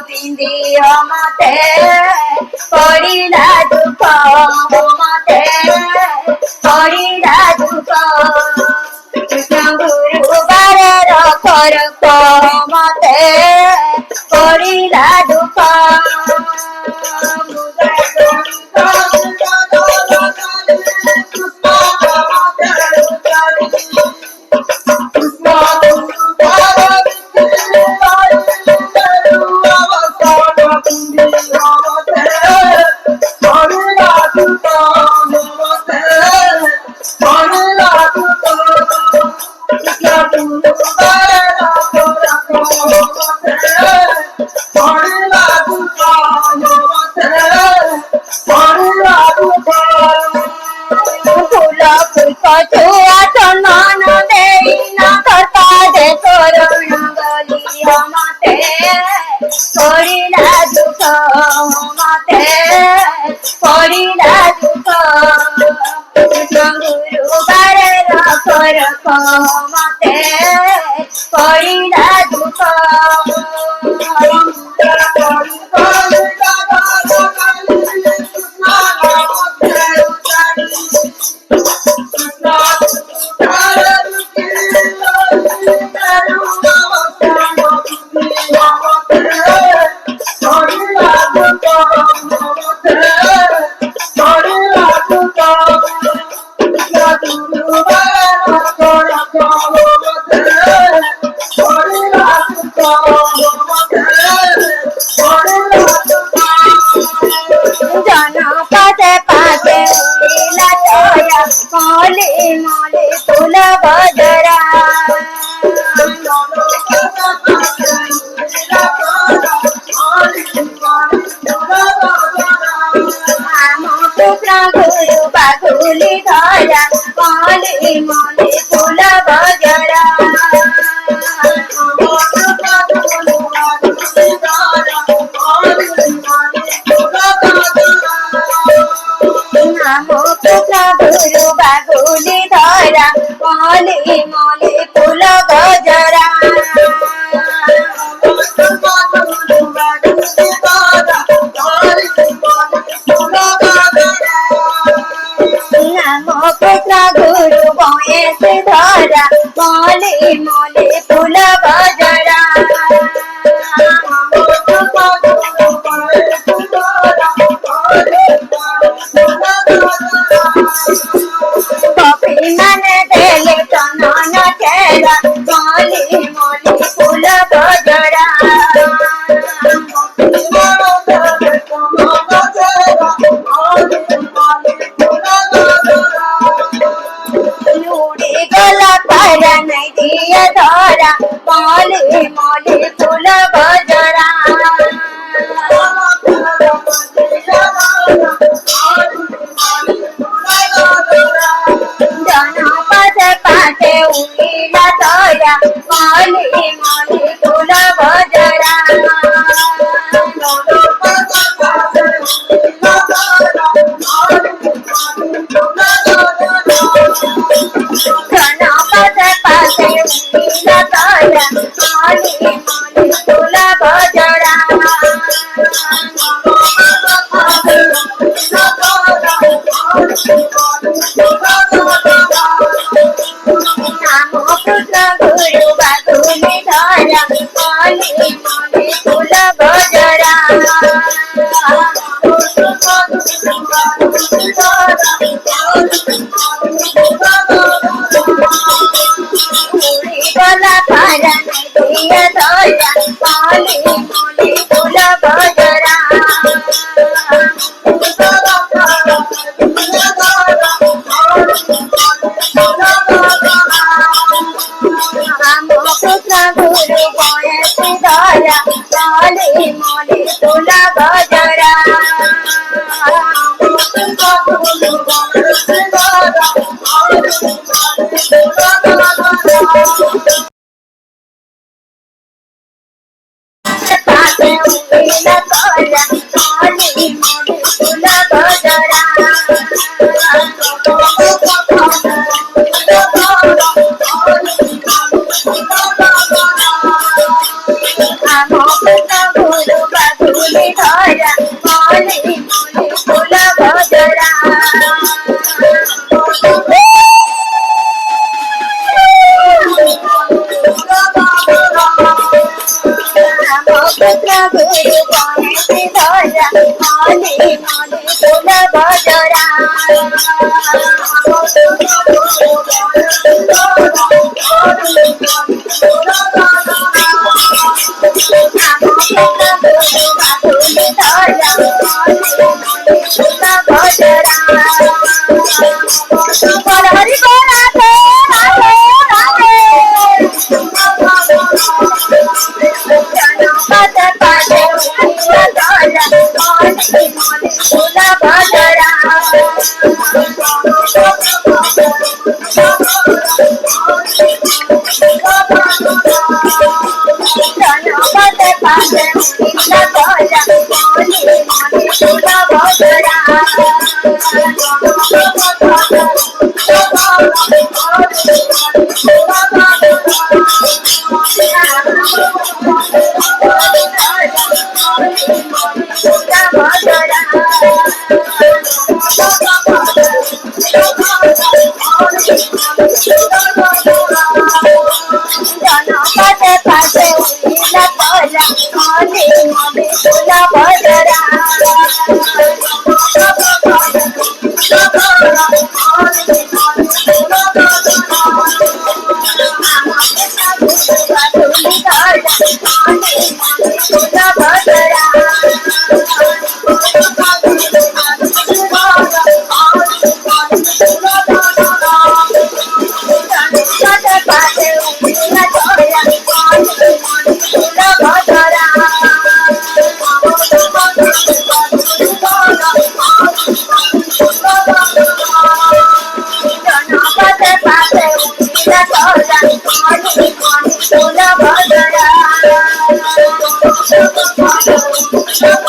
ପିନ୍ଧିଅ ମତେ ପଡ଼ିଲା ଦୁଃଖ ମତେ ପଡ଼ିଲା ଦୁଃଖ ଗୁରୁବାରର ଫରକ ମତେ ପଡ଼ିଲା ଦୁଃଖ পড়িলা দুঃখ মতে পড়িলা দুঃখ গুরুবারের ফরক মতে পড়িলা দুঃখ जनपदे पाते उड़िला तोरा मले मले फूल बजरा आम पुत्र गुरु बागुली धरा मले मले फूल बजरा गुरु बागुली धरा मले मले फूल गजरा नाम पुत्र गुरु बयस धरा मले मले फूल गजरा माने देले चनन चेरा मले मले फूल गजरा उड़ी गला पारा नहीं दिया धरा मले मले फूल गजरा जनपद पाते उड़िला तोरा मले मले फूल गजरा जनपद पाते उड़िला तोरा मले मले फूल गजरा नाम पुत्र गुरु बागुली धरा मले मले फूल गजरा उड़ी गला पारा नहीं दिया धरा मले मले फूल गजरा पुत्र गुरु बयस धरा मले मले फूल गजरा पाते उड़िला तोरा मले मले फूल गजरा आम पुत्र गुरु গণেশ ধরা মলে মলে ফুল বজরা হরি রাধে রাধে রাধে জনপদ পাদে ধরা মলে মলে ফুল বজরা জনপদ পাদে ধরা মলে মলে ফুল বজরা জনপদ পাশে উঠিলা তোরা মলে মলে ফুল বজরা জনপদ